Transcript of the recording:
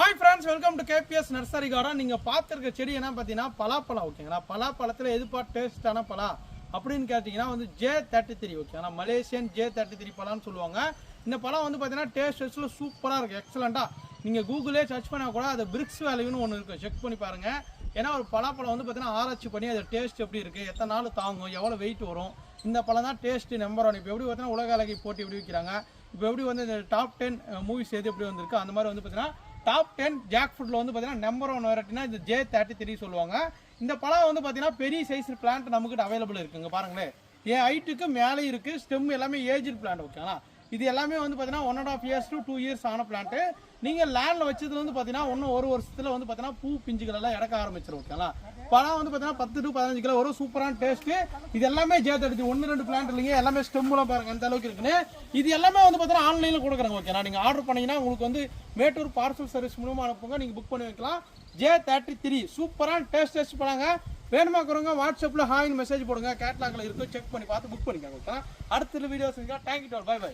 Hi friends, welcome to KPS Nursery Garden. நீங்க பாத்துக்கிற செடி என்ன பாத்தீங்கன்னா பலாப்பழம் ஓகேங்களா. பலாப்பழத்துல எதுப்பா டேஸ்டான பழா அப்படின்னு கேட்டீங்கன்னா வந்து J33 ஓகேங்களா. மலேசியன் J33 பழம்னு சொல்லுவாங்க. இந்த பழம் வந்து பாத்தீங்கன்னா டேஸ்ட்ல சூப்பரா இருக்கு, எக்ஸலண்டா. நீங்க கூகுளே சர்ச் பண்ணா கூட அது பிரிக்ஸ் வேல்யூன்னு ஒன்று இருக்கு, செக் பண்ணி பாருங்க. ஏன்னா ஒரு பலாப்பழம் வந்து பாத்தீங்கன்னா ஆராய்ச்சி பண்ணி அது டேஸ்ட் எப்படி இருக்கு, எத்தனை நாள் தாங்கும், எவ்வளவு வெயிட் வரும், இந்த பழம் தான் டேஸ்ட் நம்பர் 1. இப்போ எப்படி பார்த்தீங்கன்னா உலக அழகி போட்டி எப்படி வைக்கிறாங்க, இப்போ எப்படி வந்து இந்த டாப் 10 மூவிஸ் எது எப்படி வந்திருக்கு அந்த மாதிரி வந்து பார்த்தீங்கன்னா டாப் 10 ஜாக் ஃபுட்டில் வந்து பார்த்தீங்கன்னா நம்பர் 1 வெரைட்டினா இந்த J33 சொல்லுவாங்க. இந்த பழம் வந்து பார்த்தீங்கன்னா பெரிய சைஸ் பிளான்ட் நம்மகிட்ட அவைலபிள் இருக்குங்க. பாருங்களேன், என் ஹைட்டுக்கு மேலே இருக்குது, ஸ்டெம் எல்லாமே ஏஜ்டு பிளான்ட் ஓகேங்களா. இது எல்லாமே வந்து பார்த்தீங்கன்னா 1.5 years to 2 years ஆன பிளான்ட்டு. நீங்கள் லேண்டில் வச்சதுல வந்து பார்த்தீங்கன்னா இன்னும் ஒரு வருஷத்தில் வந்து பார்த்தீங்கன்னா பூ பிஞ்சுகள் எல்லாம் இறக்க ஆரம்பிச்சிடும் ஓகேங்களா. பழம் வந்து பார்த்தீங்கன்னா 10 to 15 கிலோ வரும், சூப்பரான டேஸ்ட்டு. இது எல்லாமே J33 1-2 பிளான்ட் இல்லைங்க, எல்லாமே ஸ்டெம்லாம் பாருங்கள் அந்த அளவுக்கு இருக்குன்னு. இது எல்லாமே வந்து பார்த்தீங்கன்னா ஆன்லைனில் கொடுக்குறாங்க ஓகேங்களா. நீங்கள் ஆர்டர் பண்ணிங்கன்னா உங்களுக்கு வந்து மேட்டூர் பார்சல் சர்வீஸ் மூலமாக அனுப்புங்க, நீங்கள் புக் பண்ணி வைக்கலாம். J33 சூப்பரான டேஸ்ட் பழங்க. வேணுமாக்குறவங்க வாட்ஸ்அப்பில் ஹாய்னு மெசேஜ் போடுங்க, கேட்லாகில் இருக்கும், செக் பண்ணி பார்த்து புக் பண்ணிக்கோங்க ஓகேங்களா. அடுத்த வீடியோஸ் தேங்க்யூ, பை பை.